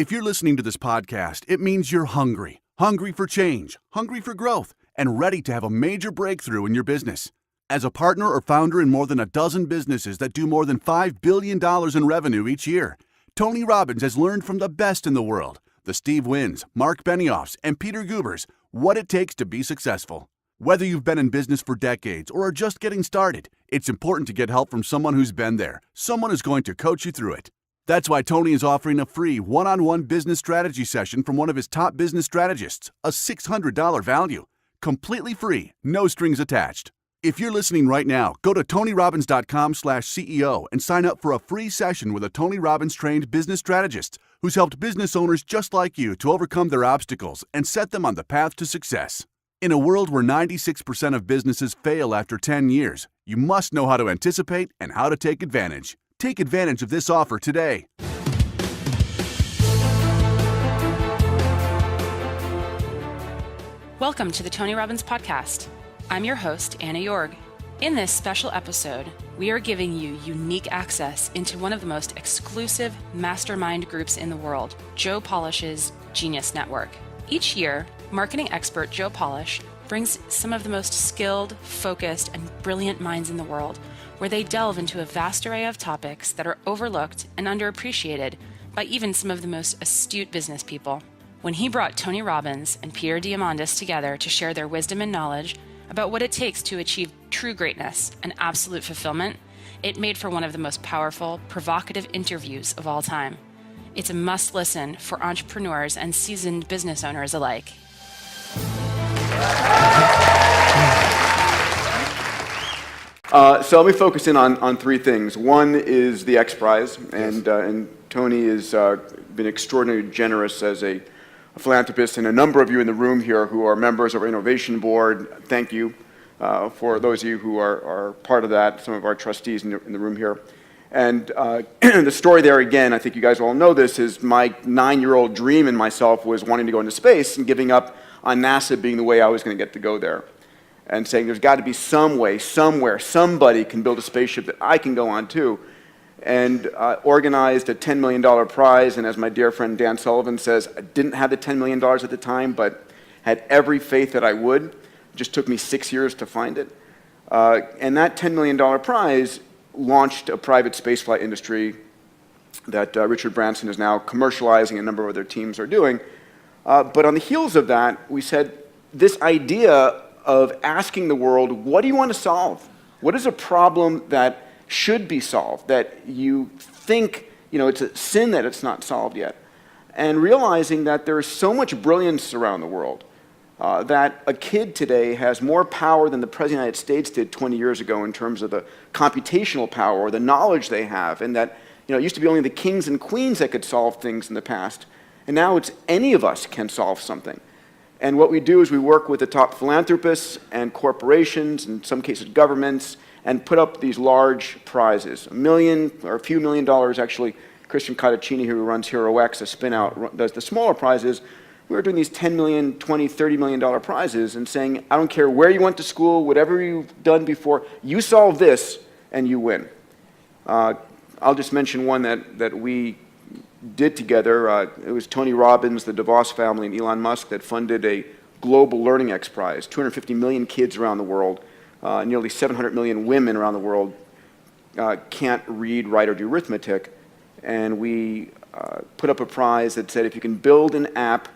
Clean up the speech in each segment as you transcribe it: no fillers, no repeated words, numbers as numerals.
If you're listening to this podcast, it means you're hungry. Hungry for change, hungry for growth, and ready to have a major breakthrough in your business. As a partner or founder in more than a dozen businesses that do more than $5 billion in revenue each year, Tony Robbins has learned from the best in the world, the Steve Wyns, Mark Benioffs, and Peter Gubers, what it takes to be successful. Whether you've been in business for decades or are just getting started, it's important to get help from someone who's been there, someone who's going to coach you through it. That's why Tony is offering a free one-on-one business strategy session from one of his top business strategists, a $600 value. Completely free, no strings attached. If you're listening right now, go to TonyRobbins.com/CEO and sign up for a free session with a Tony Robbins trained business strategist who's helped business owners just like you to overcome their obstacles and set them on the path to success. In a world where 96% of businesses fail after 10 years, you must know how to anticipate and how to take advantage. Take advantage of this offer today. Welcome to the Tony Robbins Podcast. I'm your host, Anna Jorg. In this special episode, we are giving you unique access into one of the most exclusive mastermind groups in the world, Joe Polish's Genius Network. Each year, marketing expert Joe Polish brings some of the most skilled, focused, and brilliant minds in the world, where they delve into a vast array of topics that are overlooked and underappreciated by even some of the most astute business people. When he brought Tony Robbins and Peter Diamandis together to share their wisdom and knowledge about what it takes to achieve true greatness and absolute fulfillment, it made for one of the most powerful, provocative interviews of all time. It's a must-listen for entrepreneurs and seasoned business owners alike. So let me focus in on three things. One is the X Prize, and Tony has been extraordinarily generous as a philanthropist, and a number of you in the room here who are members of our innovation board, thank you for those of you who are part of that, some of our trustees in the room here. And the story there, again, I think you guys all know this, is my 9-year-old dream in myself was wanting to go into space and giving up on NASA being the way I was going to get to go there. And saying there's got to be some way, somewhere, somebody can build a spaceship that I can go on too. And organized a $10 million prize, and as my dear friend Dan Sullivan says, I didn't have the $10 million at the time, but had every faith that I would. It just took me 6 years to find it. And that $10 million prize launched a private spaceflight industry that Richard Branson is now commercializing, and a number of other teams are doing. But on the heels of that, we said this idea of asking the world, what do you want to solve? What is a problem that should be solved, that you think, it's a sin that it's not solved yet? And realizing that there is so much brilliance around the world, that a kid today has more power than the President of the United States did 20 years ago in terms of the computational power or the knowledge they have, and that it used to be only the kings and queens that could solve things in the past, and now it's any of us can solve something. And what we do is we work with the top philanthropists and corporations, in some cases governments, and put up these large prizes, $1 million or a few $1 million actually. Christian Cottaccini, who runs HeroX, a spin-out, does the smaller prizes. We're doing these $10 million, $20, $30 million prizes and saying, I don't care where you went to school, whatever you've done before, you solve this and you win. I'll just mention one that we did together. It was Tony Robbins, the DeVos family, and Elon Musk that funded a global learning X Prize. 250 million kids around the world, nearly 700 million women around the world can't read, write, or do arithmetic. And we put up a prize that said if you can build an app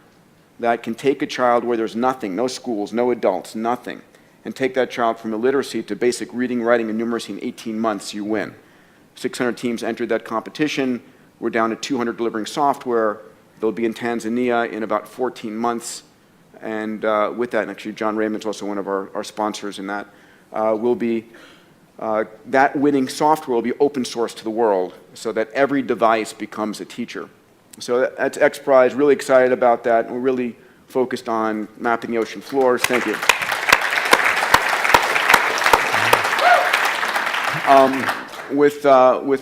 that can take a child where there's nothing, no schools, no adults, nothing, and take that child from illiteracy to basic reading, writing, and numeracy in 18 months, you win. 600 teams entered that competition. We're down to 200 delivering software. They'll be in Tanzania in about 14 months. And with that, and actually John Raymond's also one of our sponsors in that, that winning software will be open source to the world so that every device becomes a teacher. So that's X Prize, really excited about that. And we're really focused on mapping the ocean floors. Thank you. With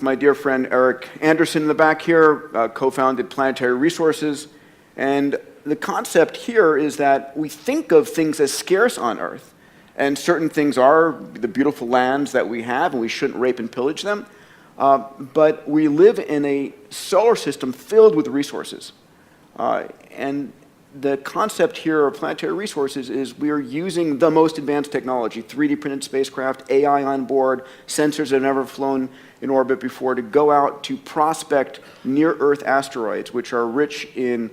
my dear friend Eric Anderson in the back here, co-founded Planetary Resources. And the concept here is that we think of things as scarce on Earth. And certain things are the beautiful lands that we have, and we shouldn't rape and pillage them. But we live in a solar system filled with resources. And the concept here of planetary resources is we are using the most advanced technology, 3D printed spacecraft, AI on board, sensors that have never flown in orbit before, to go out to prospect near-Earth asteroids, which are rich in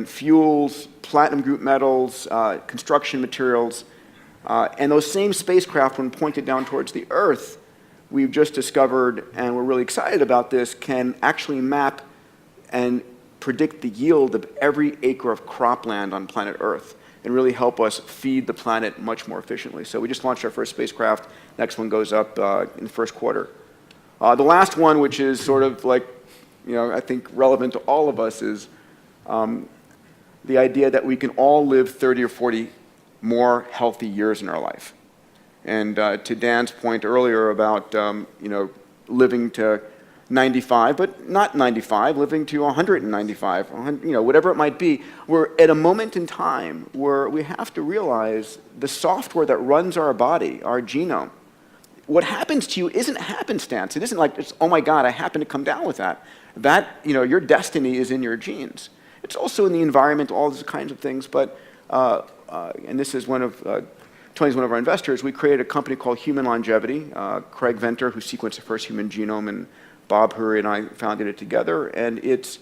fuels, platinum group metals, construction materials. And those same spacecraft, when pointed down towards the Earth, we've just discovered, and we're really excited about this, can actually map and predict the yield of every acre of cropland on planet Earth and really help us feed the planet much more efficiently. So we just launched our first spacecraft. Next one goes up in the first quarter. The last one, which is sort of like, I think relevant to all of us, is the idea that we can all live 30 or 40 more healthy years in our life. And to Dan's point earlier about living to 95, but not 95, living to 195, whatever it might be, we're at a moment in time where we have to realize the software that runs our body, our genome, what happens to you isn't happenstance. It isn't like, oh my God, I happen to come down with that. Your destiny is in your genes. It's also in the environment, all those kinds of things, but, and this is Tony's one of our investors. We created a company called Human Longevity. Craig Venter, who sequenced the first human genome, and Bob Hurry and I founded it together, and it's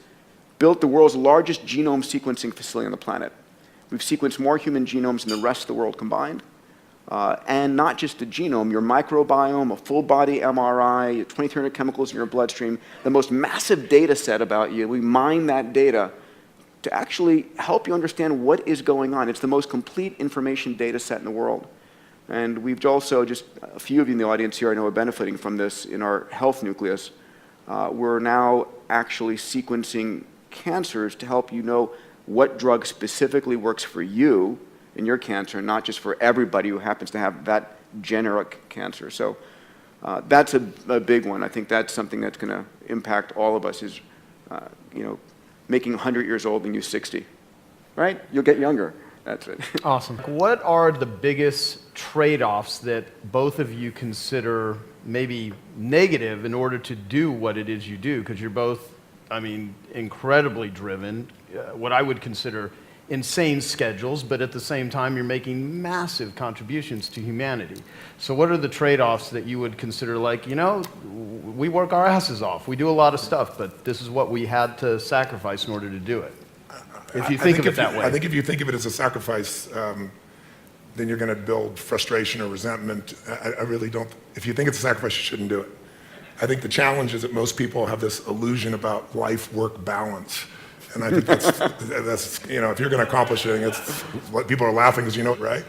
built the world's largest genome sequencing facility on the planet. We've sequenced more human genomes than the rest of the world combined. And not just the genome, your microbiome, a full body MRI, 2,300 chemicals in your bloodstream, the most massive data set about you. We mine that data to actually help you understand what is going on. It's the most complete information data set in the world. And we've also, just a few of you in the audience here I know are benefiting from this in our health nucleus. We're now actually sequencing cancers to help you know what drug specifically works for you in your cancer, not just for everybody who happens to have that generic cancer. So that's a big one. I think that's something that's going to impact all of us is, making 100 years old and you 60, right? You'll get younger. That's it. Awesome. What are the biggest trade-offs that both of you consider maybe negative in order to do what it is you do? Because you're both, incredibly driven, what I would consider insane schedules, but at the same time, you're making massive contributions to humanity. So what are the trade-offs that you would consider we work our asses off. We do a lot of stuff, but this is what we had to sacrifice in order to do it. If you think of it that way. I think if you think of it as a sacrifice, then you're going to build frustration or resentment. I really don't. If you think it's a sacrifice, you shouldn't do it. I think the challenge is that most people have this illusion about life-work balance. And I think that's if you're going to accomplish it, it's what people are laughing because right?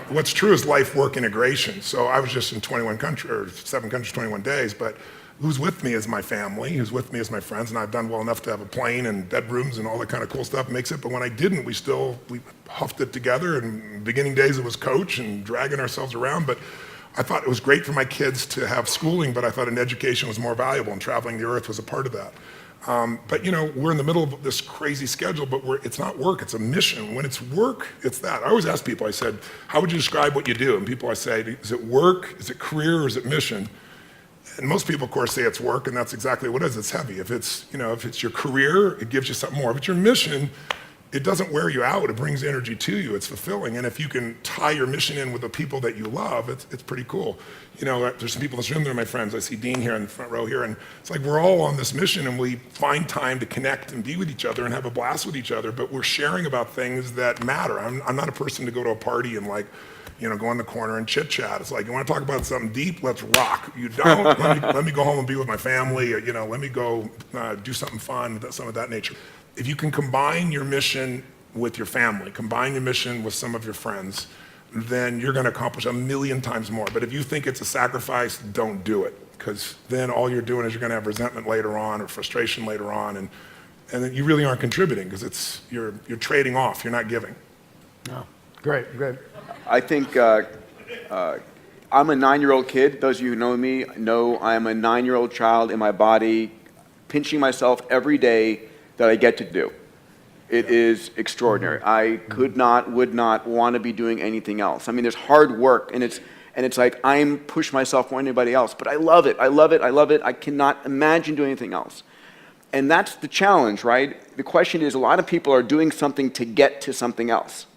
What's true is life-work integration. So I was just in 7 countries, 21 days, but who's with me is my family, who's with me is my friends, and I've done well enough to have a plane and bedrooms and all that kind of cool stuff makes it, but when I didn't, we huffed it together, and in the beginning days it was coach and dragging ourselves around, but I thought it was great for my kids to have schooling, but I thought an education was more valuable, and traveling the earth was a part of that. But we're in the middle of this crazy schedule, but it's not work, it's a mission. When it's work, it's that. I always ask people, I said, how would you describe what you do? And people, I say, is it work, is it career, or is it mission? And most people, of course, say it's work, and that's exactly what it is. It's heavy. If it's your career, it gives you something more. If it's your mission, it doesn't wear you out. It brings energy to you. It's fulfilling. And if you can tie your mission in with the people that you love, it's pretty cool. There's some people in this room that are my friends. I see Dean here in the front row here, and it's like we're all on this mission, and we find time to connect and be with each other and have a blast with each other, but we're sharing about things that matter. I'm not a person to go to a party and go in the corner and chit chat. It's like, you want to talk about something deep? Let's rock. You don't? let me go home and be with my family. Or, let me go do something fun, some of that nature. If you can combine your mission with your family, combine your mission with some of your friends, then you're going to accomplish 1,000,000 times more. But if you think it's a sacrifice, don't do it, because then all you're doing is you're going to have resentment later on or frustration later on, and then you really aren't contributing because you're trading off. You're not giving. No. Great. I think I'm a 9-year-old kid. Those of you who know me know I'm a 9-year-old child in my body, pinching myself every day that I get to do. It is extraordinary. I would not want to be doing anything else. There's hard work, and it's like I'm pushing myself more than anybody else, but I love it. I cannot imagine doing anything else. And that's the challenge, right? The question is, a lot of people are doing something to get to something else.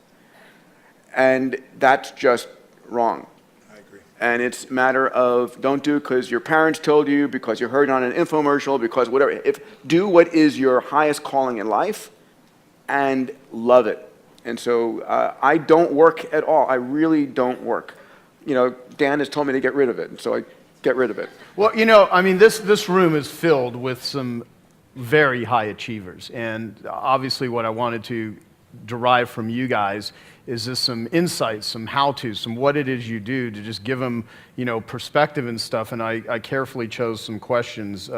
And that's just wrong. I agree. And it's a matter of don't do it because your parents told you, because you heard it on an infomercial, because whatever. Do what is your highest calling in life and love it. And so I don't work at all. I really don't work. Dan has told me to get rid of it, and so I get rid of it. Well, I mean, this room is filled with some very high achievers. And obviously what I wanted to derive from you guys is just some insights, some how-tos, some what it is you do to just give them, perspective and stuff. And I carefully chose some questions.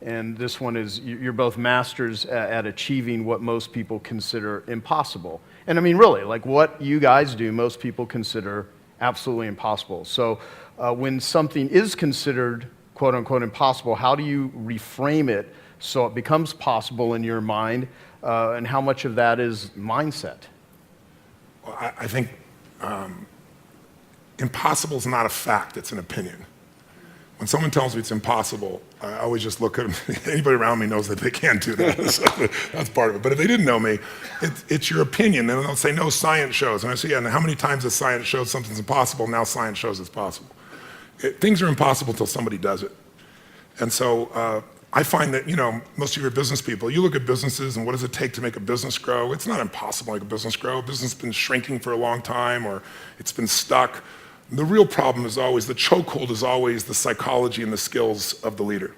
And this one is, you're both masters at achieving what most people consider impossible. And I mean, really, like what you guys do, most people consider absolutely impossible. So when something is considered quote unquote impossible, how do you reframe it so it becomes possible in your mind? And how much of that is mindset? Well, I think impossible is not a fact, it's an opinion. When someone tells me it's impossible, I always just look at them. Anybody around me knows that they can't do that. So that's part of it. But if they didn't know me, it's your opinion. And they'll say, no, science shows. And I say, yeah, and how many times has science showed something's impossible? Now science shows it's possible. Things are impossible until somebody does it. And so I find that, most of your business people, you look at businesses and what does it take to make a business grow? It's not impossible to make a business grow. A business has been shrinking for a long time, or it's been stuck. The real problem is always, the chokehold is always the psychology and the skills of the leader.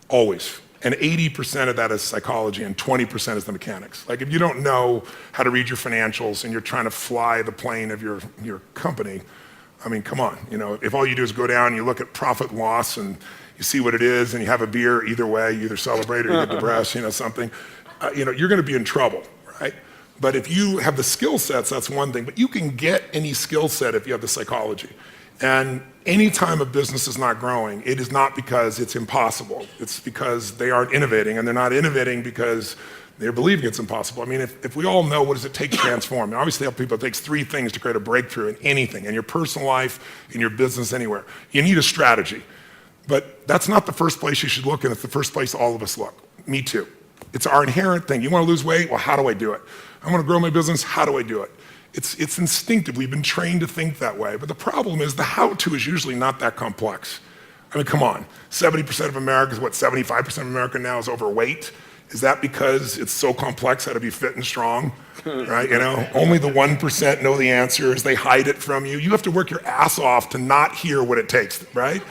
Always. And 80% of that is psychology and 20% is the mechanics. Like if you don't know how to read your financials and you're trying to fly the plane of your company, I mean, come on. If all you do is go down and you look at profit and loss and you see what it is and you have a beer, either way, you either celebrate or you get depressed, something, you're going to be in trouble, right? But if you have the skill sets, that's one thing. But you can get any skill set if you have the psychology. And anytime a business is not growing, it is not because it's impossible. It's because they aren't innovating, and they're not innovating because they're believing it's impossible. I mean, if we all know what does it take to transform, and obviously I tell people it takes 3 things to create a breakthrough in anything, in your personal life, in your business, anywhere. You need a strategy. But that's not the first place you should look, and it's the first place all of us look. Me too. It's our inherent thing. You want to lose weight? Well, how do I do it? I want to grow my business? How do I do it? It's instinctive. We've been trained to think that way. But the problem is the how-to is usually not that complex. I mean, come on. 70% of America is 75% of America now is overweight. Is that because it's so complex how to be fit and strong? Right? Only the 1% know the answers. They hide it from you. You have to work your ass off to not hear what it takes, right?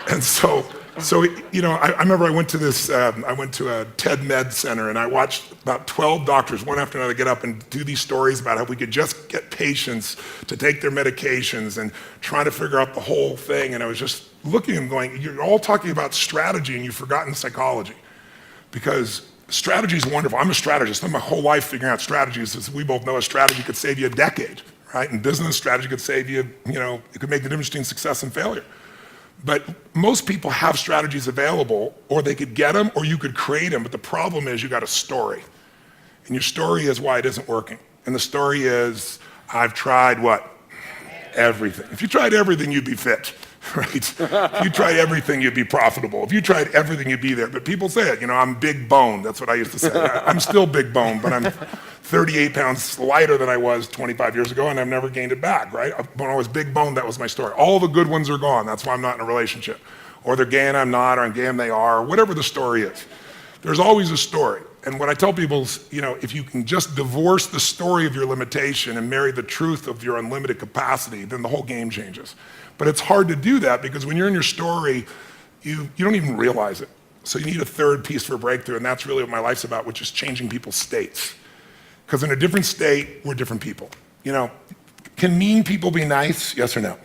And so I remember I went to a TED Med Center and I watched about 12 doctors, one after another, get up and do these stories about how we could just get patients to take their medications and trying to figure out the whole thing. And I was just looking at them going, you're all talking about strategy and you've forgotten psychology. Because strategy is wonderful. I'm a strategist. I spent my whole life figuring out strategies. As we both know, a strategy could save you a decade, right? In business, strategy could save you, it could make the difference between success and failure. But most people have strategies available, or they could get them, or you could create them. But the problem is you got a story. And your story is why it isn't working. And the story is, I've tried what? Everything. If you tried everything, you'd be fit, right? If you tried everything, you'd be profitable. If you tried everything, you'd be there. But people say it, I'm big boned. That's what I used to say. I'm still big boned, but I'm 38 pounds lighter than I was 25 years ago, and I've never gained it back, right? When I was big boned, that was my story. All the good ones are gone. That's why I'm not in a relationship. Or they're gay and I'm not, or I'm gay and they are, or whatever the story is. There's always a story. And what I tell people is, if you can just divorce the story of your limitation and marry the truth of your unlimited capacity, then the whole game changes. But it's hard to do that because when you're in your story, you don't even realize it. So you need a third piece for a breakthrough, and that's really what my life's about, which is changing people's states. Because in a different state, we're different people. Can mean people be nice? Yes or no?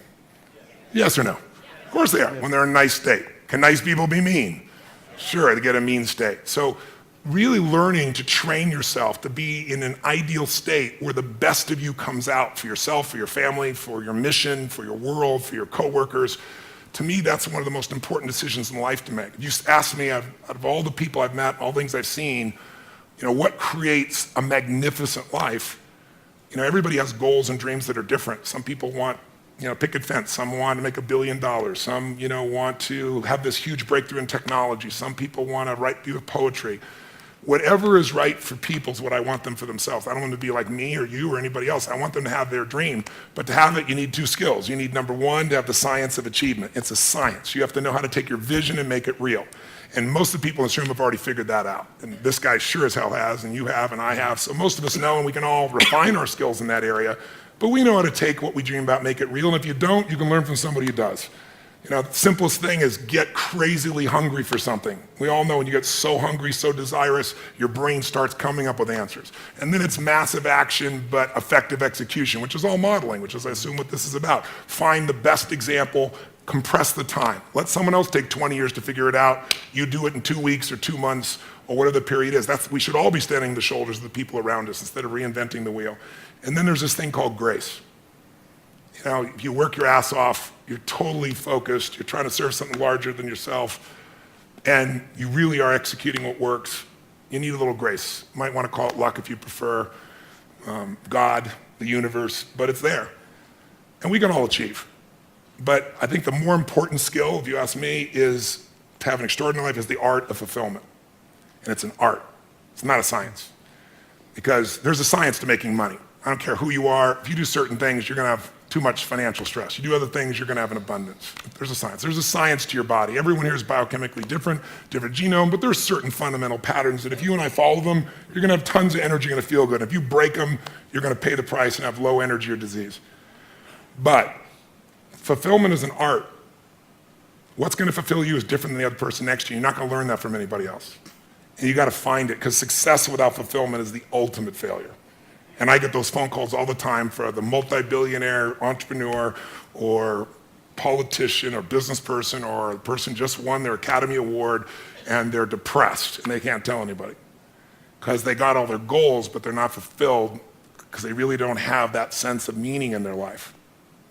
Yes or no? Of course they are, when they're in a nice state. Can nice people be mean? Sure, they get a mean state. So really learning to train yourself to be in an ideal state where the best of you comes out for yourself, for your family, for your mission, for your world, for your coworkers. To me, that's one of the most important decisions in life to make. If you ask me, out of all the people I've met, all the things I've seen, what creates a magnificent life? Everybody has goals and dreams that are different. Some people want, picket fence. Some want to make $1 billion. Some, want to have this huge breakthrough in technology. Some people want to write beautiful poetry. Whatever is right for people is what I want them for themselves. I don't want them to be like me or you or anybody else. I want them to have their dream. But to have it, you need 2 skills. You need, number 1, to have the science of achievement. It's a science. You have to know how to take your vision and make it real. And most of the people in this room have already figured that out. And this guy sure as hell has, and you have, and I have. So most of us know, and we can all refine our skills in that area. But we know how to take what we dream about, make it real. And if you don't, you can learn from somebody who does. The simplest thing is get crazily hungry for something. We all know when you get so hungry, so desirous, your brain starts coming up with answers. And then it's massive action, but effective execution, which is all modeling, which is, I assume, what this is about. Find the best example, compress the time. Let someone else take 20 years to figure it out. You do it in 2 weeks or 2 months or whatever the period is. We should all be standing on the shoulders of the people around us instead of reinventing the wheel. And then there's this thing called grace. If you work your ass off, you're totally focused, you're trying to serve something larger than yourself, and you really are executing what works, you need a little grace. You might want to call it luck if you prefer, God, the universe, but it's there. And we can all achieve. But I think the more important skill, if you ask me, is to have an extraordinary life is the art of fulfillment. And it's an art. It's not a science. Because there's a science to making money. I don't care who you are. If you do certain things, you're going to have too much financial stress. You do other things, you're going to have an abundance. There's a science. There's a science to your body. Everyone here is biochemically different genome, but there's certain fundamental patterns that if you and I follow them, you're going to have tons of energy, you're going to feel good. If you break them, you're going to pay the price and have low energy or disease. But fulfillment is an art. What's going to fulfill you is different than the other person next to you. You're not going to learn that from anybody else. And you got to find it, because success without fulfillment is the ultimate failure. And I get those phone calls all the time for the multi-billionaire entrepreneur or politician or business person or the person just won their Academy Award and they're depressed and they can't tell anybody because they got all their goals, but they're not fulfilled because they really don't have that sense of meaning in their life.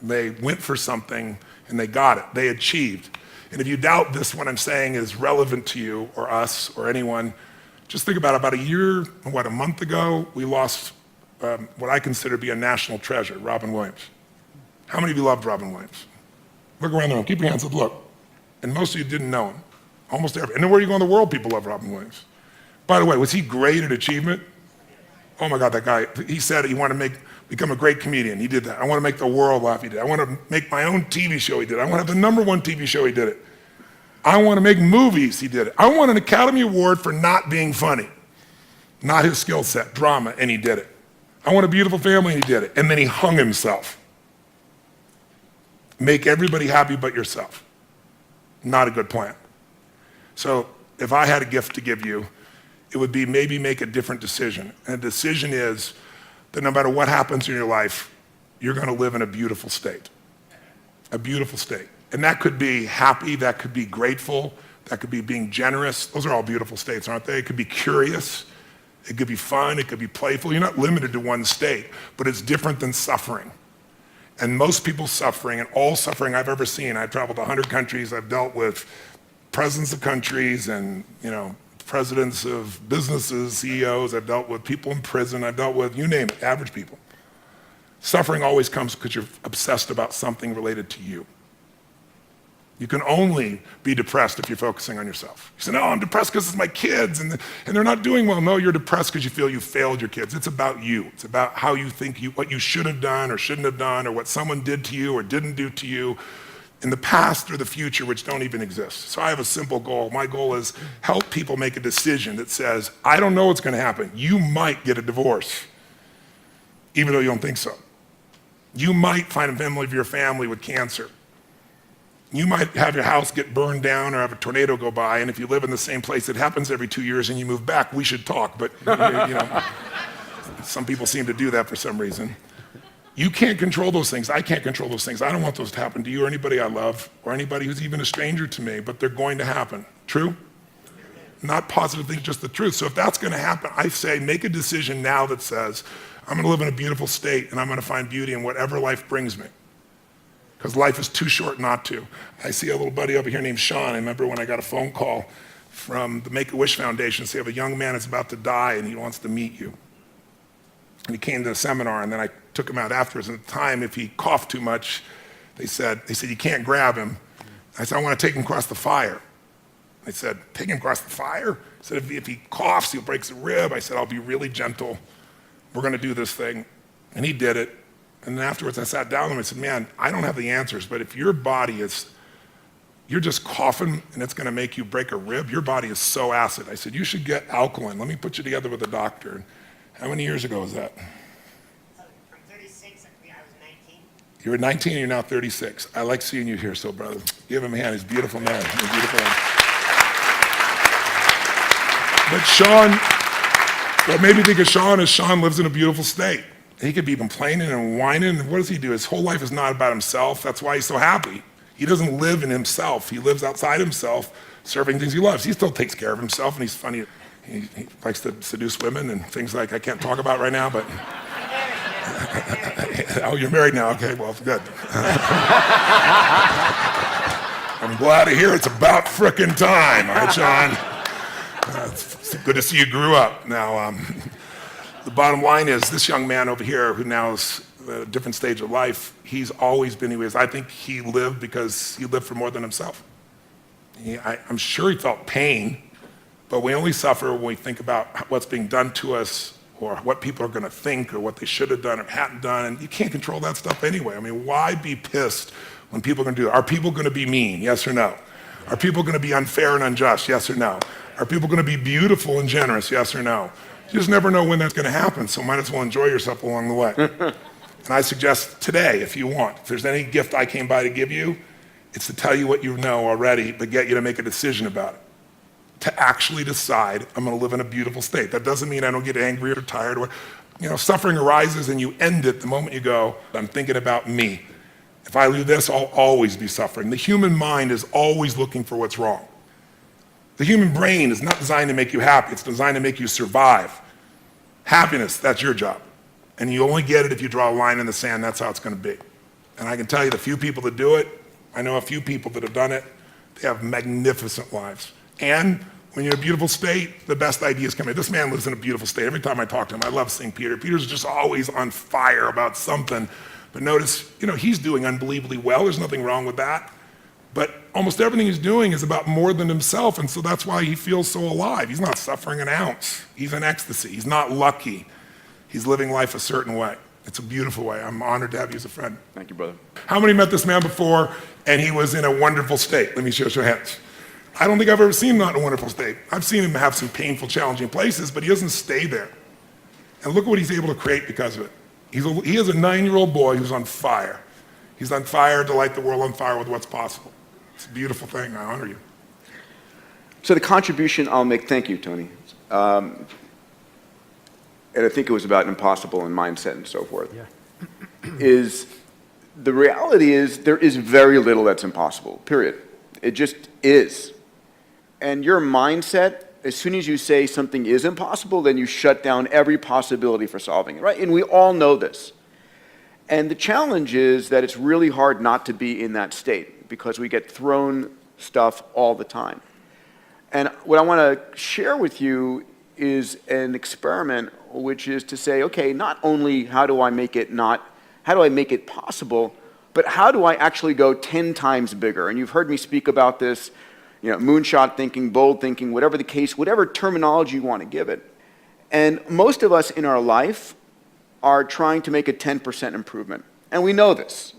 They went for something and they got it. They achieved. And if you doubt this, what I'm saying is relevant to you or us or anyone, just think about a month ago, we lost what I consider to be a national treasure, Robin Williams. How many of you loved Robin Williams? Look around the room, keep your hands up, look. And most of you didn't know him, almost every. And where you go in the world, people love Robin Williams. By the way, was he great at achievement? Oh my God, that guy, he said he wanted to become a great comedian, he did that. I want to make the world laugh, he did. I want to make my own TV show, he did. I want to have the #1 TV show, he did it. I want to make movies, he did it. I want an Academy Award for not being funny. Not his skill set, drama, and he did it. I want a beautiful family, and he did it. And then he hung himself. Make everybody happy but yourself. Not a good plan. So if I had a gift to give you, it would be maybe make a different decision. And the decision is that no matter what happens in your life, you're going to live in a beautiful state. A beautiful state. And that could be happy, that could be grateful, that could be being generous. Those are all beautiful states, aren't they? It could be curious. It could be fun, it could be playful. You're not limited to one state, but it's different than suffering. And most people's suffering, and all suffering I've ever seen, I've traveled to 100 countries, I've dealt with presidents of countries and presidents of businesses, CEOs, I've dealt with people in prison, I've dealt with, you name it, average people. Suffering always comes because you're obsessed about something related to you. You can only be depressed if you're focusing on yourself. You say, no, I'm depressed because it's my kids and they're not doing well. No, you're depressed because you feel you failed your kids. It's about you. It's about how you think what you should have done or shouldn't have done or what someone did to you or didn't do to you in the past or the future, which don't even exist. So I have a simple goal. My goal is help people make a decision that says, I don't know what's going to happen. You might get a divorce, even though you don't think so. You might find a member of your family with cancer. You might have your house get burned down or have a tornado go by, and if you live in the same place, it happens every 2 years and you move back, we should talk, but some people seem to do that for some reason. You can't control those things. I can't control those things. I don't want those to happen to you or anybody I love or anybody who's even a stranger to me, but they're going to happen. True? Not positive things, just the truth. So if that's going to happen, I say make a decision now that says, I'm going to live in a beautiful state and I'm going to find beauty in whatever life brings me. Because life is too short not to. I see a little buddy over here named Sean. I remember when I got a phone call from the Make-A-Wish Foundation saying a young man is about to die and he wants to meet you. And he came to a seminar and then I took him out afterwards. And at the time, if he coughed too much, They said, you can't grab him. I said, I want to take him across the fire. They said, take him across the fire? I said, if he coughs, he'll break a rib. I said, I'll be really gentle. We're going to do this thing. And he did it. And then afterwards, I sat down with him and said, man, I don't have the answers, but if your body is, you're just coughing and it's going to make you break a rib, your body is so acid. I said, you should get alkaline. Let me put you together with a doctor. How many years ago was that? From 36, I was 19. You were 19 and you're now 36. I like seeing you here, so brother. Give him a hand. He's a beautiful man. He's a beautiful man. But Sean, what made me think of Sean is Sean lives in a beautiful state. He could be complaining and whining. What does he do? His whole life is not about himself. That's why he's so happy. He doesn't live in himself. He lives outside himself, serving things he loves. He still takes care of himself, and he's funny. He likes to seduce women and things like I can't talk about right now, but... Oh, you're married now? Okay, well, good. I'm glad to hear it's about frickin' time. All right, Sean? It's good to see you grew up. Now, the bottom line is this young man over here who now is at a different stage of life, he's always been who he is. I think he lived because he lived for more than himself. I'm sure he felt pain, but we only suffer when we think about what's being done to us or what people are going to think or what they should have done or hadn't done, and you can't control that stuff anyway. I mean, why be pissed when people are going to do it? Are people going to be mean? Yes or no? Are people going to be unfair and unjust? Yes or no? Are people going to be beautiful and generous? Yes or no? You just never know when that's going to happen, so might as well enjoy yourself along the way. And I suggest today, if you want, if there's any gift I came by to give you, it's to tell you what you know already, but get you to make a decision about it. To actually decide, I'm going to live in a beautiful state. That doesn't mean I don't get angry or tired. Suffering arises and you end it the moment you go, I'm thinking about me. If I do this, I'll always be suffering. The human mind is always looking for what's wrong. The human brain is not designed to make you happy. It's designed to make you survive. Happiness, that's your job. And you only get it if you draw a line in the sand. That's how it's going to be. And I can tell you the few people that do it, I know a few people that have done it, they have magnificent lives. And when you're in a beautiful state, the best ideas come in. This man lives in a beautiful state. Every time I talk to him, I love seeing Peter. Peter's just always on fire about something. But notice, he's doing unbelievably well. There's nothing wrong with that. But almost everything he's doing is about more than himself, and so that's why he feels so alive. He's not suffering an ounce. He's in ecstasy. He's not lucky. He's living life a certain way. It's a beautiful way. I'm honored to have you as a friend. Thank you, brother. How many met this man before and he was in a wonderful state? Let me show your hands. I don't think I've ever seen him not in a wonderful state. I've seen him have some painful, challenging places, but he doesn't stay there. And look what he's able to create because of it. He is a 9-year-old boy who's on fire. He's on fire to light the world on fire with what's possible. It's a beautiful thing. I honor you. So the contribution I'll make, thank you, Tony. And I think it was about impossible and mindset and so forth. Yeah. Is the reality is there is very little that's impossible, period. It just is. And your mindset, as soon as you say something is impossible, then you shut down every possibility for solving it, right? And we all know this. And the challenge is that it's really hard not to be in that state because we get thrown stuff all the time. And what I want to share with you is an experiment, which is to say, okay, not only how do I make it possible, but how do I actually go 10 times bigger? And you've heard me speak about this, moonshot thinking, bold thinking, whatever the case, whatever terminology you want to give it. And most of us in our life are trying to make a 10% improvement. And we know this.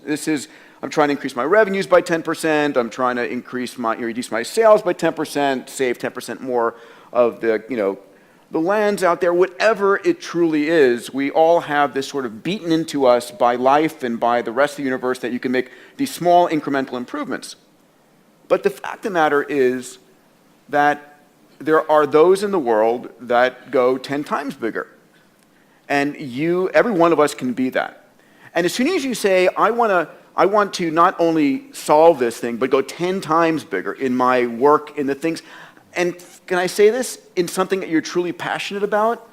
I'm trying to increase my revenues by 10%. I'm trying to reduce my sales by 10%, save 10% more of the lands out there. Whatever it truly is, we all have this sort of beaten into us by life and by the rest of the universe that you can make these small incremental improvements. But the fact of the matter is that there are those in the world that go 10 times bigger. And every one of us can be that. And as soon as you say, I want to not only solve this thing, but go 10 times bigger in my work, in the things, and can I say this, in something that you're truly passionate about,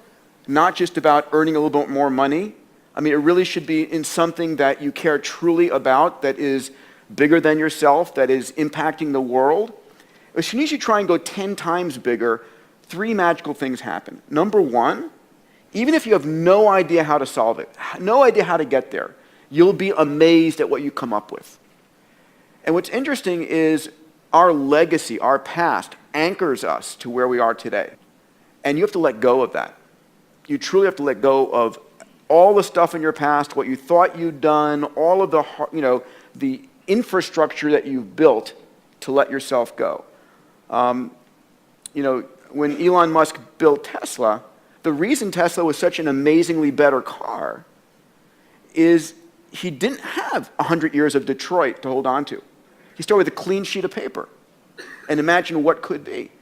not just about earning a little bit more money. I mean, it really should be in something that you care truly about, that is bigger than yourself, that is impacting the world. As soon as you try and go 10 times bigger, 3 magical things happen. Number one, even if you have no idea how to solve it, no idea how to get there, you'll be amazed at what you come up with. And what's interesting is our legacy, our past, anchors us to where we are today. And you have to let go of that. You truly have to let go of all the stuff in your past, what you thought you'd done, all of the, the infrastructure that you've built to let yourself go. When Elon Musk built Tesla, the reason Tesla was such an amazingly better car is he didn't have 100 years of Detroit to hold on to. He started with a clean sheet of paper and imagine what could be.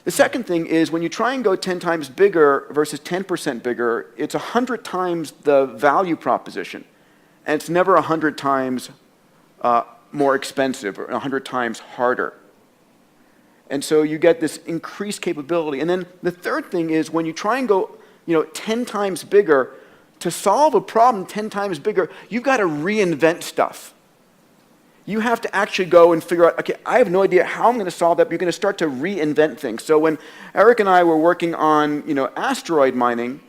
The second thing is when you try and go 10 times bigger versus 10% bigger, it's 100 times the value proposition. And it's never 100 times more expensive or 100 times harder. And so you get this increased capability. And then the third thing is when you try and go 10 times bigger, to solve a problem 10 times bigger, you've got to reinvent stuff. You have to actually go and figure out, okay, I have no idea how I'm going to solve that, but you're going to start to reinvent things. So when Eric and I were working on, asteroid mining,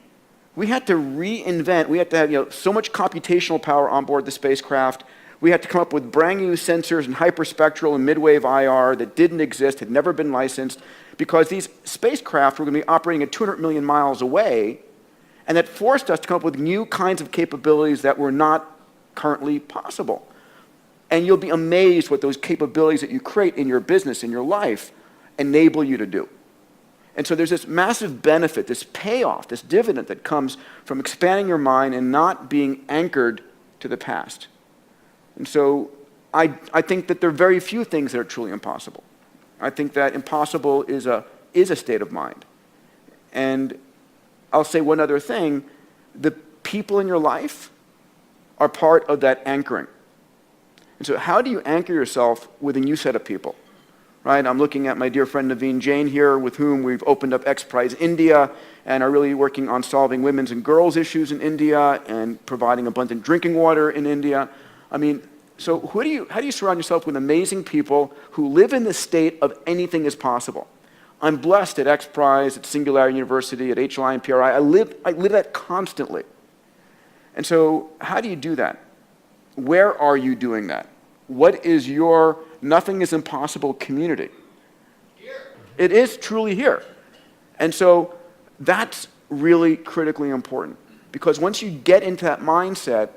we had to reinvent. We had to have, so much computational power on board the spacecraft. We had to come up with brand new sensors and hyperspectral and midwave IR that didn't exist, had never been licensed, because these spacecraft were going to be operating at 200 million miles away, and that forced us to come up with new kinds of capabilities that were not currently possible. And you'll be amazed what those capabilities that you create in your business, in your life, enable you to do. And so there's this massive benefit, this payoff, this dividend that comes from expanding your mind and not being anchored to the past. And so I think that there are very few things that are truly impossible. I think that impossible is a state of mind. And I'll say one other thing. The people in your life are part of that anchoring. And so how do you anchor yourself with a new set of people? Right? I'm looking at my dear friend Naveen Jain here, with whom we've opened up X Prize India and are really working on solving women's and girls' issues in India and providing abundant drinking water in India. So how do you surround yourself with amazing people who live in the state of anything is possible? I'm blessed at X Prize, at Singularity University, at HLI and PRI. I live that constantly. And so how do you do that? Where are you doing that? What is your nothing is impossible community? Here. It is truly here. And so that's really critically important, because once you get into that mindset,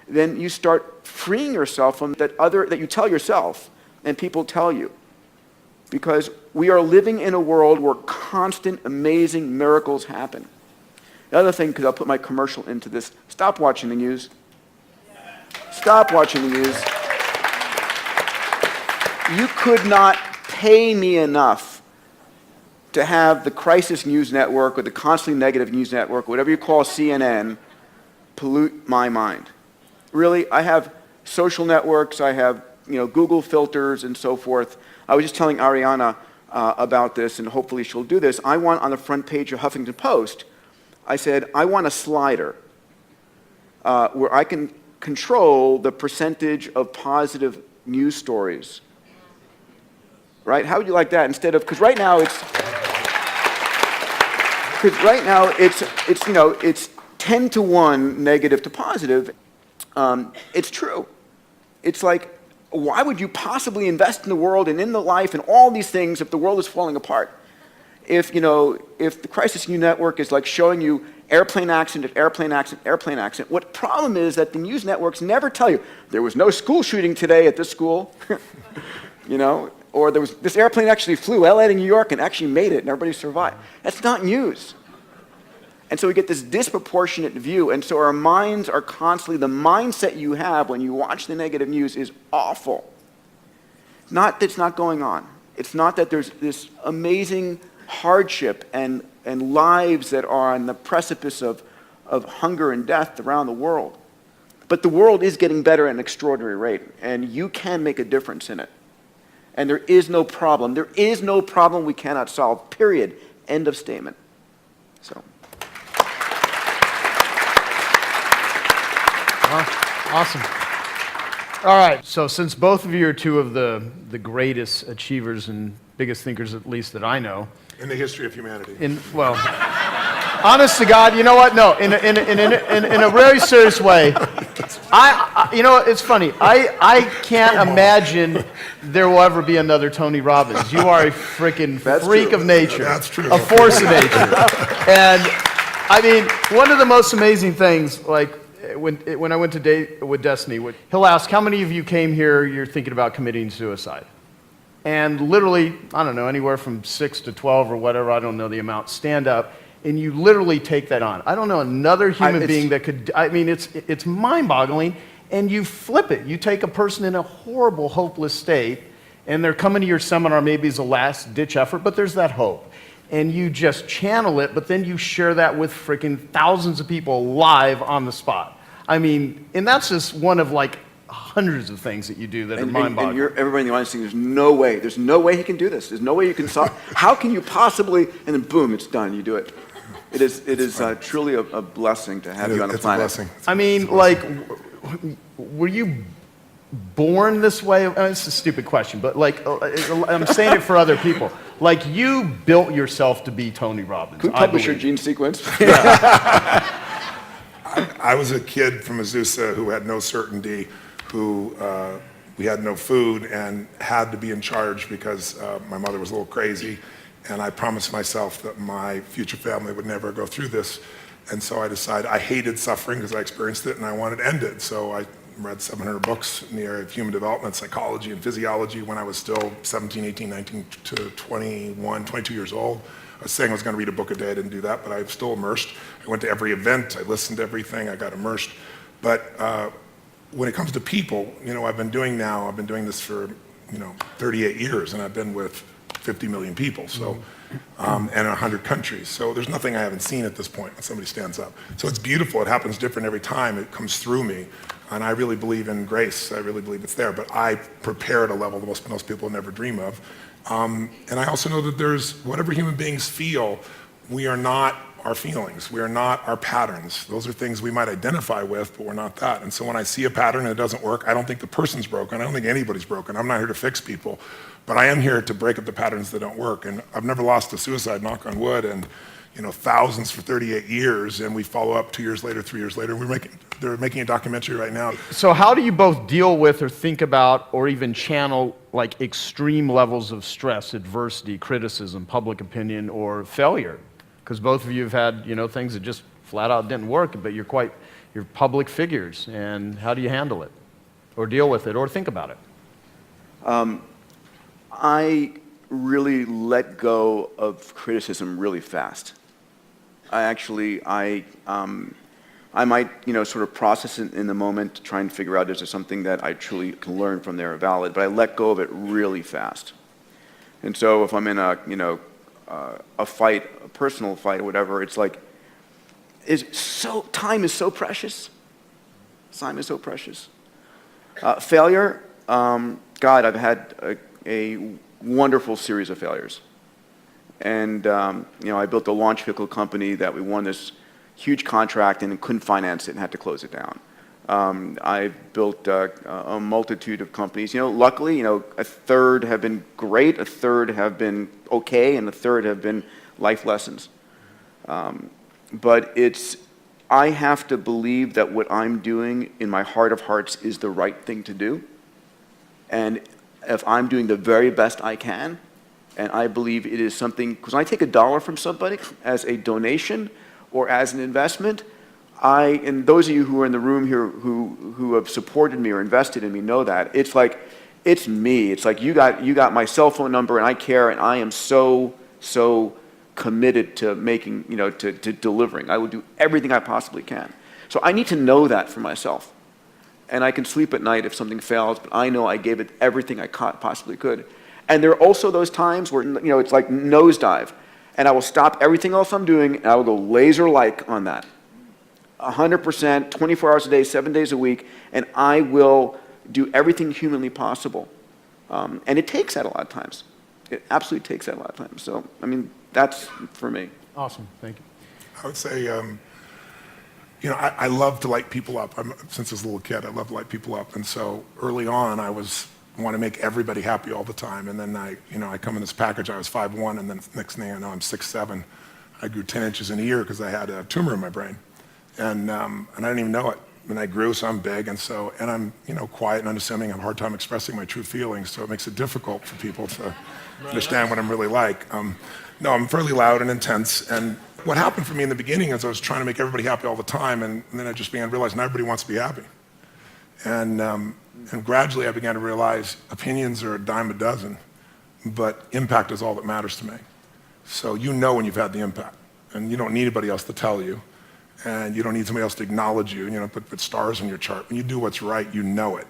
then you start freeing yourself from that you tell yourself and people tell you. Because we are living in a world where constant, amazing miracles happen. The other thing, because I'll put my commercial into this, stop watching the news. Stop watching the news. You could not pay me enough to have the Crisis News Network or the Constantly Negative News Network, whatever you call CNN, pollute my mind. Really, I have social networks, I have Google filters and so forth. I was just telling Ariana about this, and hopefully she'll do this. I want on the front page of Huffington Post, I said, I want a slider where I can control the percentage of positive news stories. Right? How would you like that instead of, because right now it's 10 to 1 negative to positive. It's true. It's like, why would you possibly invest in the world and in the life and all these things if the world is falling apart? If the Crisis News Network is like showing you airplane accident, airplane accident, airplane accident, what problem is that the news networks never tell you, there was no school shooting today at this school, or there was, this airplane actually flew LA to New York and actually made it and everybody survived. That's not news. And so we get this disproportionate view, and so our minds are constantly, the mindset you have when you watch the negative news is awful. Not that it's not going on. It's not that there's this amazing hardship and lives that are on the precipice of hunger and death around the world. But the world is getting better at an extraordinary rate, and you can make a difference in it. And there is no problem. There is no problem we cannot solve, period. End of statement. So. Awesome. All right, so since both of you are two of the greatest achievers and biggest thinkers, at least that I know. In the history of humanity. honest to God, you know what? No, in a very serious way, you know, it's funny. I can't imagine there will ever be another Tony Robbins. You are a freaking freak of nature. That's true. A force of nature. And I mean, one of the most amazing things, like when I went to date with Destiny, he'll ask, how many of you came here, you're thinking about committing suicide? And literally, I don't know, anywhere from 6 to 12 or whatever, I don't know the amount, stand up, and you literally take that on. I don't know another human being that could, I mean, it's mind-boggling, and you flip it. You take a person in a horrible, hopeless state, and they're coming to your seminar maybe as a last-ditch effort, but there's that hope. And you just channel it, but then you share that with freaking thousands of people live on the spot. I mean, and that's just one of like hundreds of things that you do that are mind-boggling. And everybody in the audience thinking, there's no way he can do this. There's no way you can solve. How can you possibly? And then boom, it's done. You do it. It is truly a blessing to have you on the planet. It's a blessing. I mean, like, were you born this way? It's a stupid question, but like, I'm saying it for other people. Like, you built yourself to be Tony Robbins. Who published your gene sequence? I was a kid from Azusa who had no certainty, who we had no food and had to be in charge because my mother was a little crazy, and I promised myself that my future family would never go through this. And so I decided I hated suffering because I experienced it and I wanted to end it. So I read 700 books in the area of human development, psychology, and physiology when I was still 17, 18, 19 to 21, 22 years old. I was saying I was going to read a book a day. I didn't do that, but I was still immersed. I went to every event. I listened to everything. I got immersed. But when it comes to people, you know, I've been doing this for, 38 years, and I've been with 50 million people, so, and 100 countries. So there's nothing I haven't seen at this point when somebody stands up. So it's beautiful. It happens different every time. It comes through me. And I really believe in grace. I really believe it's there. But I prepare at a level that most people never dream of. And I also know that there's, whatever human beings feel, we are not our feelings. We are not our patterns. Those are things we might identify with, but we're not that. And so when I see a pattern and it doesn't work, I don't think the person's broken. I don't think anybody's broken. I'm not here to fix people. But I am here to break up the patterns that don't work. And I've never lost to suicide, knock on wood, and thousands for 38 years, and we follow up 2 years later, 3 years later. They're making a documentary right now. So how do you both deal with or think about or even channel like extreme levels of stress, adversity, criticism, public opinion, or failure? Because both of you have had, things that just flat out didn't work, but you're public figures, and how do you handle it or deal with it or think about it? I really let go of criticism really fast. I might, sort of process it in the moment to try and figure out is there something that I truly can learn from there valid, but I let go of it really fast. And so if I'm in a fight, a personal fight or whatever, it's like, time is so precious. Time is so precious. Failure, God, I've had a wonderful series of failures. And, I built a launch vehicle company that we won this huge contract and couldn't finance it and had to close it down. I've built a multitude of companies. Luckily, a third have been great, a third have been okay, and a third have been life lessons. But I have to believe that what I'm doing in my heart of hearts is the right thing to do. And if I'm doing the very best I can, and I believe it is something, because when I take $1 from somebody as a donation or as an investment, and those of you who are in the room here who have supported me or invested in me know that. It's like, it's me. It's like you got my cell phone number and I care and I am so committed to making, to delivering. I will do everything I possibly can. So I need to know that for myself. And I can sleep at night if something fails, but I know I gave it everything I possibly could. And there are also those times where, it's like nosedive. And I will stop everything else I'm doing, and I will go laser-like on that. 100%, 24 hours a day, 7 days a week, and I will do everything humanly possible. And it takes that a lot of times. It absolutely takes that a lot of times. So, that's for me. Awesome, thank you. I would say, I love to light people up. Since I was a little kid, I love to light people up. And so early on, I want to make everybody happy all the time. And then I come in this package, I was 5'1", and then next thing I know, I'm 6'7". I grew 10 inches in a year because I had a tumor in my brain. And I didn't even know it. And I grew, so I'm big, and I'm, quiet and unassuming. I have a hard time expressing my true feelings, so it makes it difficult for people to understand what I'm really like. No, I'm fairly loud and intense, and what happened for me in the beginning is I was trying to make everybody happy all the time, and then I just began to realize not everybody wants to be happy. And gradually I began to realize opinions are a dime a dozen, but impact is all that matters to me. So when you've had the impact, and you don't need anybody else to tell you. And you don't need somebody else to acknowledge you, put stars on your chart. When you do what's right, you know it.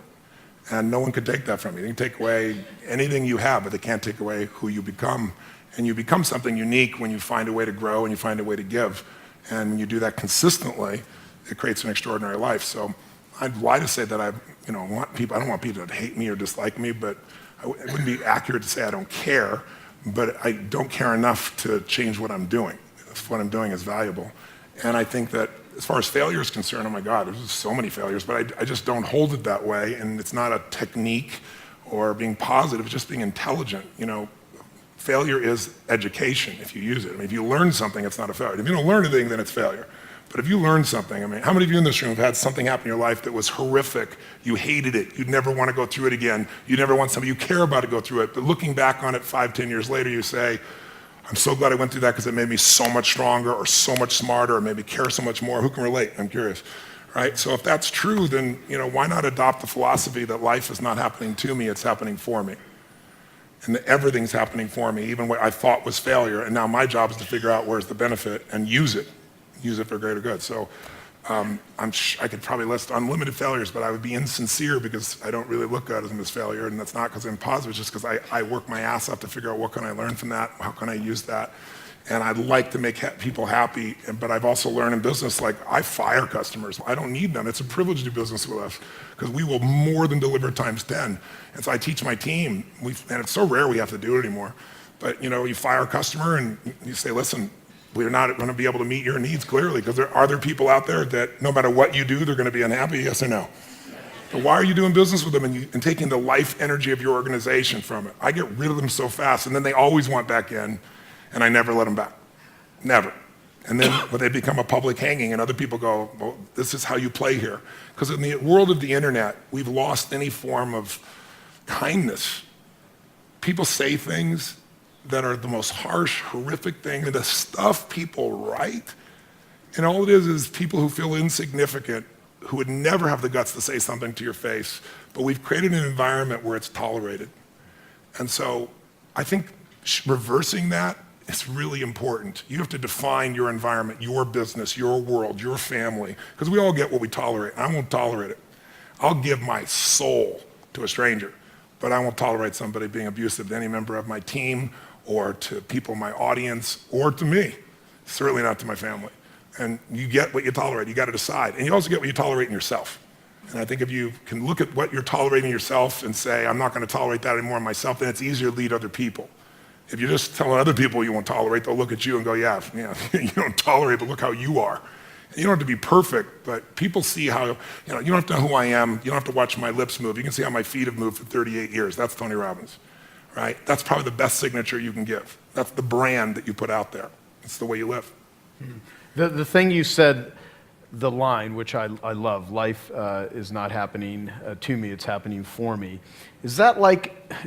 And no one can take that from you. They can take away anything you have, but they can't take away who you become. And you become something unique when you find a way to grow and you find a way to give. And when you do that consistently, it creates an extraordinary life. So I'd lie to say that I don't want people to hate me or dislike me, but it wouldn't be accurate to say I don't care, but I don't care enough to change what I'm doing. If what I'm doing is valuable. And I think that as far as failure is concerned, oh my God, there's so many failures, but I just don't hold it that way. And it's not a technique or being positive, it's just being intelligent. Failure is education if you use it. If you learn something, it's not a failure. If you don't learn anything, then it's failure. But if you learn something, how many of you in this room have had something happen in your life that was horrific? You hated it. You'd never want to go through it again. You never want somebody you care about to go through it. But looking back on it 5, 10 years later, you say, I'm so glad I went through that because it made me so much stronger or so much smarter or made me care so much more. Who can relate? I'm curious, right? So if that's true, then why not adopt the philosophy that life is not happening to me, it's happening for me. And that everything's happening for me, even what I thought was failure. And now my job is to figure out where's the benefit and use it for greater good. So I could probably list unlimited failures, but I would be insincere because I don't really look at them as failure, and that's not because I'm positive, it's just because I work my ass off to figure out what can I learn from that, how can I use that, and I'd like to make people happy, but I've also learned in business, I fire customers. I don't need them. It's a privilege to do business with us because we will more than deliver times 10. And so I teach my team, and it's so rare we have to do it anymore, but you fire a customer and you say, listen, we're not going to be able to meet your needs clearly because are there people out there that no matter what you do, they're going to be unhappy, yes or no? But why are you doing business with them and taking the life energy of your organization from it? I get rid of them so fast, and then they always want back in, and I never let them back. Never. And then when they become a public hanging and other people go, well, this is how you play here. Because in the world of the internet, we've lost any form of kindness. People say things that are the most harsh, horrific thing, and the stuff people write. And all it is people who feel insignificant, who would never have the guts to say something to your face, but we've created an environment where it's tolerated. And so I think reversing that is really important. You have to define your environment, your business, your world, your family, because we all get what we tolerate. I won't tolerate it. I'll give my soul to a stranger, but I won't tolerate somebody being abusive to any member of my team or to people in my audience, or to me, certainly not to my family. And you get what you tolerate, you gotta decide. And you also get what you tolerate in yourself. And I think if you can look at what you're tolerating yourself and say, I'm not gonna tolerate that anymore in myself, then it's easier to lead other people. If you're just telling other people you won't tolerate, they'll look at you and go, yeah, you don't tolerate, but look how you are. And you don't have to be perfect, but people see how, you don't have to know who I am, you don't have to watch my lips move, you can see how my feet have moved for 38 years, that's Tony Robbins. Right? That's probably the best signature you can give. That's the brand that you put out there. It's the way you live. The thing you said, the line, which I love, life is not happening to me, it's happening for me. Is that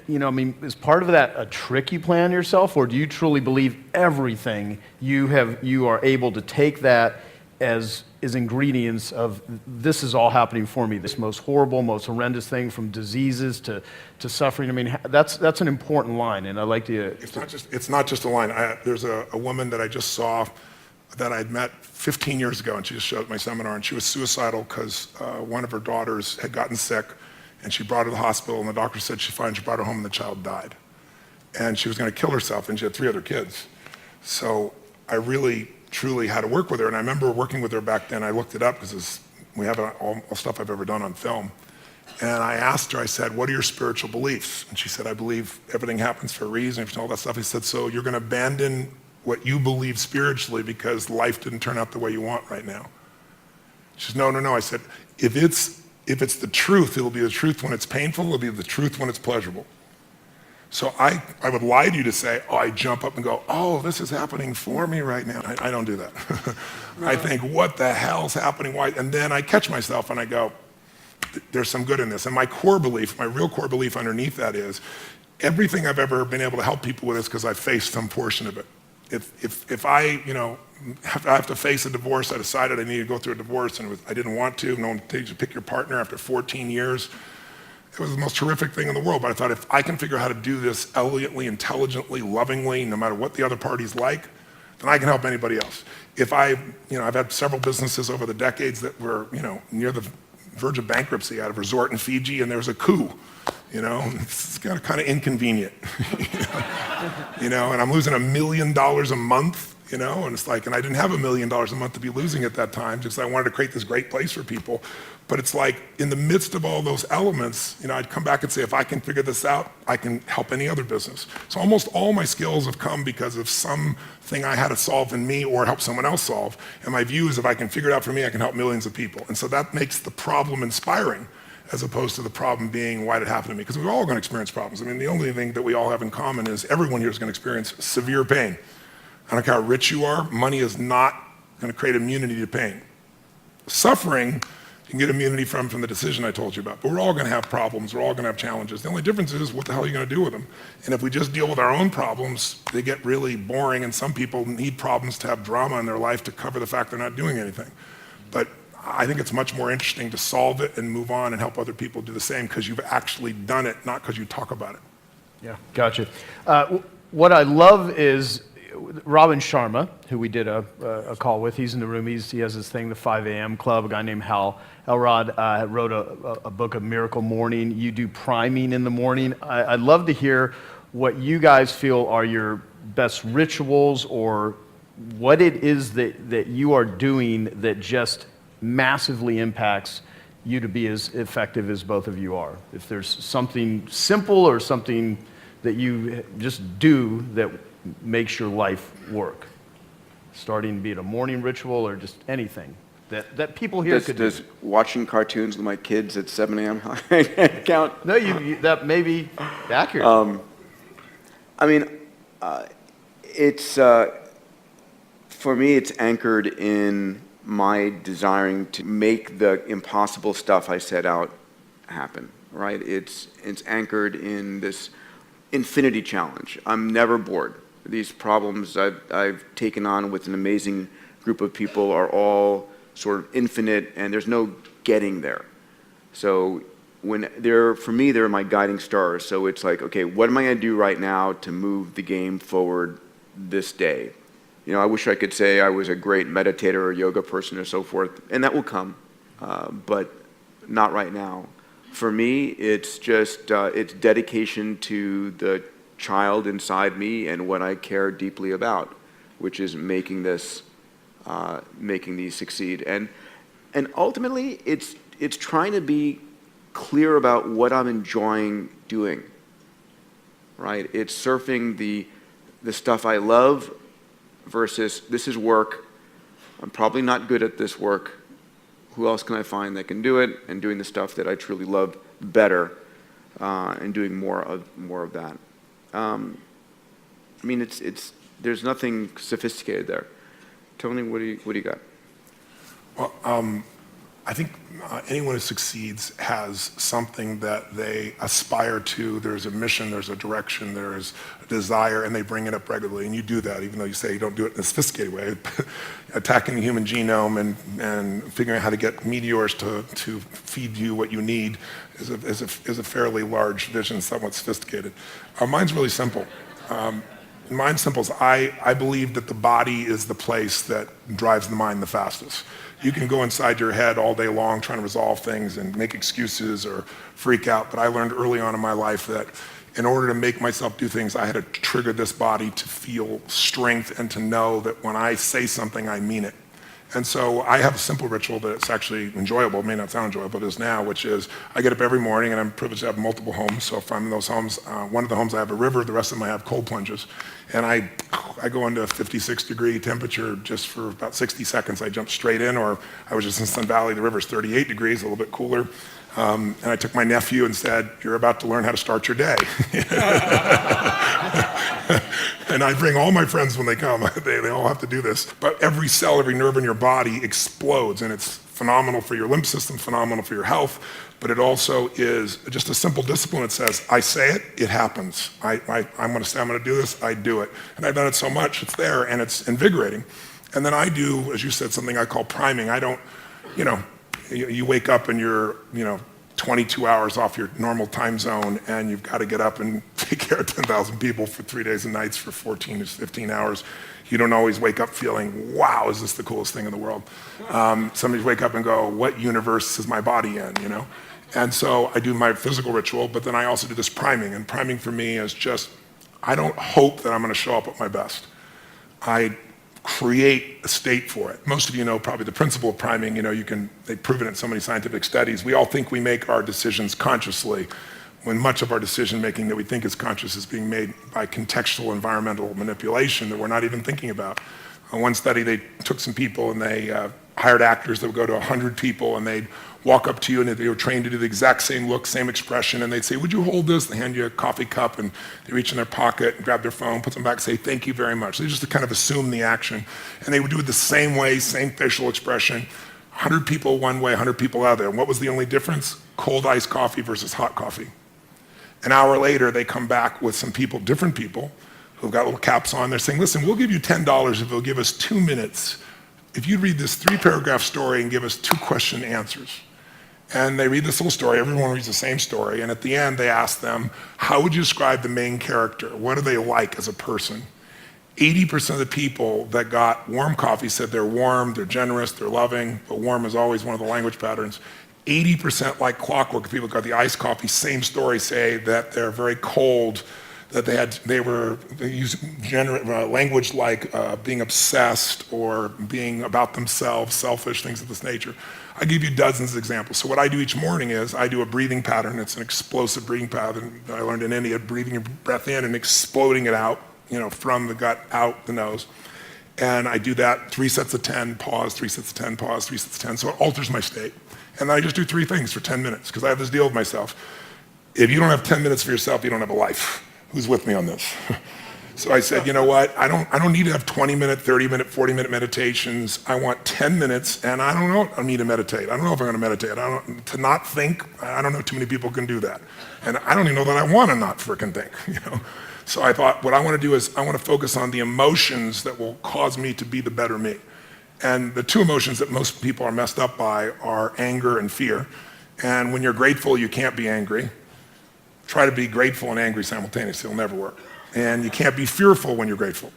is part of that a trick you play on yourself, or do you truly believe everything you are able to take that as ingredients of this is all happening for me, this most horrible, most horrendous thing, from diseases to suffering? That's an important line, and I like to... It's not just a line. There's a woman that I just saw that I'd met 15 years ago, and she just showed up at my seminar, and she was suicidal because one of her daughters had gotten sick, and she brought her to the hospital, and the doctor said she brought her home and the child died. And she was going to kill herself, and she had 3 other kids. So I really, truly had to work with her, and I remember working with her back then. I looked it up because we have all stuff I've ever done on film. And I asked her, I said, what are your spiritual beliefs? And she said, I believe everything happens for a reason, and all that stuff. I said, so you're going to abandon what you believe spiritually because life didn't turn out the way you want right now? She said, no. I said, if it's the truth, it'll be the truth when it's painful, it'll be the truth when it's pleasurable. So I would lie to you to say, oh, I jump up and go, oh, this is happening for me right now. I don't do that. I think, what the hell's happening? Why? And then I catch myself and I go, there's some good in this. And my core belief, my real core belief underneath that is, everything I've ever been able to help people with is because I've faced some portion of it. If I, have to face a divorce, I decided I needed to go through a divorce and I didn't want to. No one takes you to pick your partner after 14 years. It was the most horrific thing in the world, but I thought, if I can figure out how to do this elegantly, intelligently, lovingly, no matter what the other party's like, then I can help anybody else. If I've had several businesses over the decades that were, near the verge of bankruptcy. I had a resort in Fiji and there was a coup, it's kind of inconvenient, and I'm losing $1 million a month, and it's like, and I didn't have $1 million a month to be losing at that time, just I wanted to create this great place for people. But it's like, in the midst of all those elements, I'd come back and say, if I can figure this out, I can help any other business. So almost all my skills have come because of something I had to solve in me or help someone else solve. And my view is, if I can figure it out for me, I can help millions of people. And so that makes the problem inspiring, as opposed to the problem being, why did it happen to me? Because we're all going to experience problems. I mean, the only thing that we all have in common is everyone here is going to experience severe pain. I don't care how rich you are, money is not going to create immunity to pain. Suffering, you can get immunity from the decision I told you about. But we're all going to have problems. We're all going to have challenges. The only difference is, what the hell are you going to do with them? And if we just deal with our own problems, they get really boring, and some people need problems to have drama in their life to cover the fact they're not doing anything. But I think it's much more interesting to solve it and move on and help other people do the same, because you've actually done it, not because you talk about it. Yeah, gotcha. What I love is Robin Sharma, who we did a call with. He's in the room. He has this thing, the 5 a.m. Club. A guy named Hal Elrod wrote a book of Miracle Morning. You do priming in the morning. I'd love to hear what you guys feel are your best rituals, or what it is that you are doing that just massively impacts you to be as effective as both of you are. If there's something simple or something that you just do that makes your life work, starting, be it a morning ritual or just anything that people here could do. Does watching cartoons with my kids at 7 a.m. count? No, that may be accurate. It's for me, it's anchored in my desiring to make the impossible stuff I set out happen, right? It's anchored in this infinity challenge. I'm never bored. These problems I've taken on with an amazing group of people are all sort of infinite, and there's no getting there. So for me, they're my guiding stars. So it's like, okay, what am I going to do right now to move the game forward this day? I wish I could say I was a great meditator or yoga person or so forth, and that will come, but not right now. For me, it's just it's dedication to the child inside me and what I care deeply about, which is making these succeed. And ultimately, it's trying to be clear about what I'm enjoying doing, right? It's surfing the stuff I love versus, this is work. I'm probably not good at this work. Who else can I find that can do it? And doing the stuff that I truly love better, and doing more of that. There's nothing sophisticated there. Tony, what do you got? Well, I think anyone who succeeds has something that they aspire to. There's a mission, there's a direction, there's a desire, and they bring it up regularly. And you do that, even though you say you don't do it in a sophisticated way. Attacking the human genome and figuring out how to get meteors to feed you what you need is a fairly large vision, somewhat sophisticated. Mine's really simple. Mine's simple is I believe that the body is the place that drives the mind the fastest. You can go inside your head all day long trying to resolve things and make excuses or freak out, but I learned early on in my life that in order to make myself do things, I had to trigger this body to feel strength and to know that when I say something, I mean it. And so I have a simple ritual that's actually enjoyable. It may not sound enjoyable, but it is now, which is I get up every morning, and I'm privileged to have multiple homes. So if I'm in those homes, one of the homes I have a river, the rest of them I have cold plunges. And I go into 56-degree temperature just for about 60 seconds. I jump straight in, or I was just in Sun Valley, the river's 38 degrees, a little bit cooler. And I took my nephew and said, "You're about to learn how to start your day." And I bring all my friends when they come. They all have to do this. But every cell, every nerve in your body explodes, and it's phenomenal for your lymph system, phenomenal for your health, but it also is just a simple discipline that says, I say it, it happens. I'm going to say I'm going to do this, I do it. And I've done it so much, it's there, and it's invigorating. And then I do, as you said, something I call priming. I don't, you wake up and you're, 22 hours off your normal time zone, and you've got to get up and take care of 10,000 people for 3 days and nights for 14 to 15 hours. You don't always wake up feeling, wow, is this the coolest thing in the world? Some wake up and go, what universe is my body in, And so I do my physical ritual, but then I also do this priming. And priming for me is just, I don't hope that I'm going to show up at my best. I create a state for it. Most of you know probably the principle of priming. They've proven it in so many scientific studies. We all think we make our decisions consciously, when much of our decision making that we think is conscious is being made by contextual environmental manipulation that we're not even thinking about. On one study, they took some people and they hired actors that would go to 100 people, and they'd walk up to you, and they were trained to do the exact same look, same expression, and they'd say, "Would you hold this?" They hand you a coffee cup, and they reach in their pocket and grab their phone, put them back, say, "Thank you very much." They just kind of assume the action, and they would do it the same way, same facial expression. 100 people one way, 100 people out there. And what was the only difference? Cold iced coffee versus hot coffee. An hour later, they come back with some people, different people, who've got little caps on. They're saying, "Listen, we'll give you $10 if you'll give us 2 minutes. If you read this 3-paragraph story and give us 2 question answers." And they read this little story, everyone reads the same story, and at the end they ask them, how would you describe the main character? What are they like as a person? 80% of the people that got warm coffee said they're warm, they're generous, they're loving, but warm is always one of the language patterns. 80% like clockwork, people got the iced coffee, same story, say that they're very cold, that they use language like being obsessed or being about themselves, selfish, things of this nature. I give you dozens of examples. So what I do each morning is I do a breathing pattern. It's an explosive breathing pattern that I learned in India, breathing your breath in and exploding it out, from the gut, out the nose. And I do that 3 sets of 10, pause, 3 sets of 10, pause, 3 sets of 10. So it alters my state. And then I just do 3 things for 10 minutes because I have this deal with myself. If you don't have 10 minutes for yourself, you don't have a life. Who's with me on this? So I said, you know what? I don't need to have 20-minute, 30-minute, 40-minute meditations. I want 10 minutes, and I don't know if I need to meditate. I don't know if I'm going to meditate. To not think, I don't know too many people can do that. And I don't even know that I want to not frickin' think, So I thought what I want to do is I want to focus on the emotions that will cause me to be the better me. And the 2 emotions that most people are messed up by are anger and fear. And when you're grateful, you can't be angry. Try to be grateful and angry simultaneously. It'll never work. And you can't be fearful when you're grateful.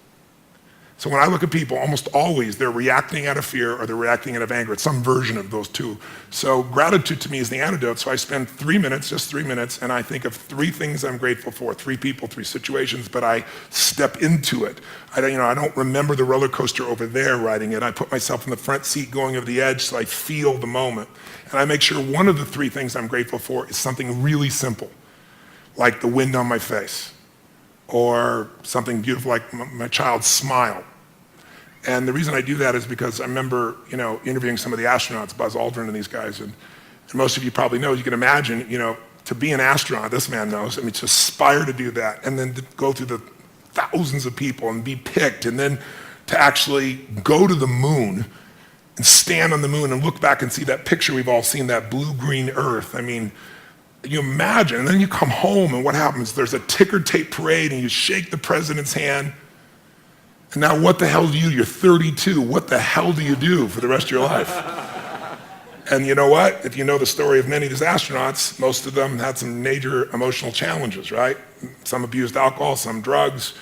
So when I look at people, almost always they're reacting out of fear or they're reacting out of anger. It's some version of those 2. So gratitude to me is the antidote. So I spend 3 minutes, just 3 minutes, and I think of 3 things I'm grateful for, 3 people, 3 situations, but I step into it. I don't remember the roller coaster over there riding it. I put myself in the front seat going over the edge so I feel the moment. And I make sure one of the 3 things I'm grateful for is something really simple, like the wind on my face, or something beautiful like my child's smile. And the reason I do that is because I remember, interviewing some of the astronauts, Buzz Aldrin and these guys, and most of you probably know, you can imagine, to be an astronaut, this man knows, to aspire to do that, and then to go through the thousands of people and be picked, and then to actually go to the moon and stand on the moon and look back and see that picture we've all seen, that blue-green Earth. You imagine, and then you come home and what happens? There's a ticker tape parade and you shake the president's hand. And now what the hell do you do? You're 32. What the hell do you do for the rest of your life? And you know what? If you know the story of many of these astronauts, most of them had some major emotional challenges, right? Some abused alcohol, some drugs.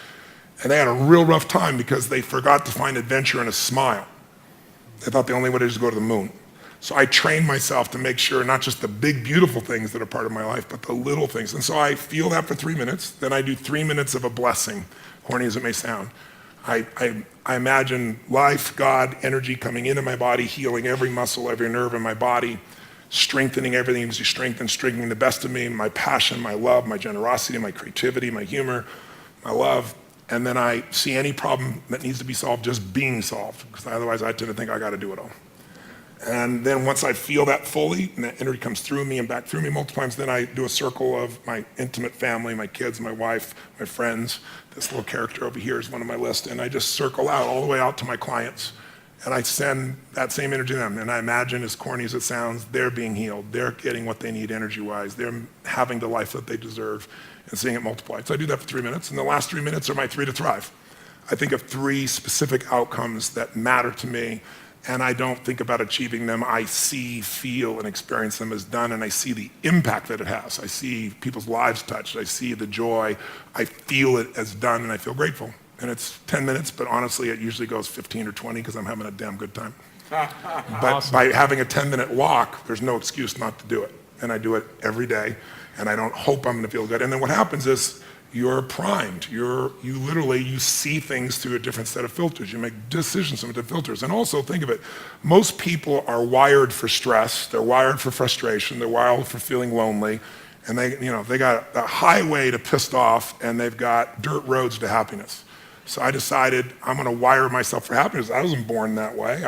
And they had a real rough time because they forgot to find adventure in a smile. They thought the only way to do is go to the moon. So I trained myself to make sure not just the big, beautiful things that are part of my life, but the little things. And so I feel that for 3 minutes. Then I do 3 minutes of a blessing, corny as it may sound. I imagine life, God, energy coming into my body, healing every muscle, every nerve in my body, strengthening everything that needs to be strengthened, strengthening the best of me, my passion, my love, my generosity, my creativity, my humor, my love. And then I see any problem that needs to be solved just being solved, because otherwise I tend to think I got to do it all. And then once I feel that fully, and that energy comes through me and back through me multiple times, then I do a circle of my intimate family, my kids, my wife, my friends. This little character over here is one of my list. And I just circle out all the way out to my clients. And I send that same energy to them. And I imagine, as corny as it sounds, they're being healed. They're getting what they need energy-wise. They're having the life that they deserve and seeing it multiplied. So I do that for 3 minutes. And the last 3 minutes are my 3 to thrive. I think of 3 specific outcomes that matter to me, and I don't think about achieving them. I see, feel, and experience them as done, and I see the impact that it has. I see people's lives touched. I see the joy. I feel it as done, and I feel grateful. And it's 10 minutes, but honestly, it usually goes 15 or 20 because I'm having a damn good time. But by having a 10-minute walk, there's no excuse not to do it. And I do it every day, and I don't hope I'm going to feel good. And then what happens is, you're primed. You see things through a different set of filters. You make decisions through different filters. And also think of it, most people are wired for stress. They're wired for frustration. They're wired for feeling lonely. And they got a highway to pissed off, and they've got dirt roads to happiness. So I decided I'm going to wire myself for happiness. I wasn't born that way.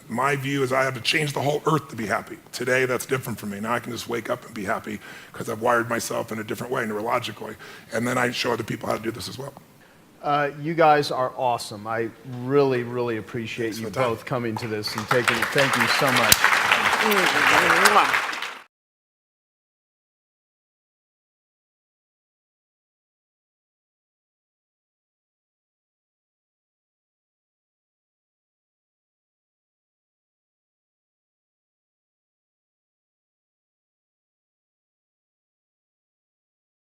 My view is I had to change the whole earth to be happy. Today, that's different for me. Now I can just wake up and be happy because I've wired myself in a different way, neurologically. And then I show other people how to do this as well. You guys are awesome. I really, really appreciate you both coming to this and thank you so much.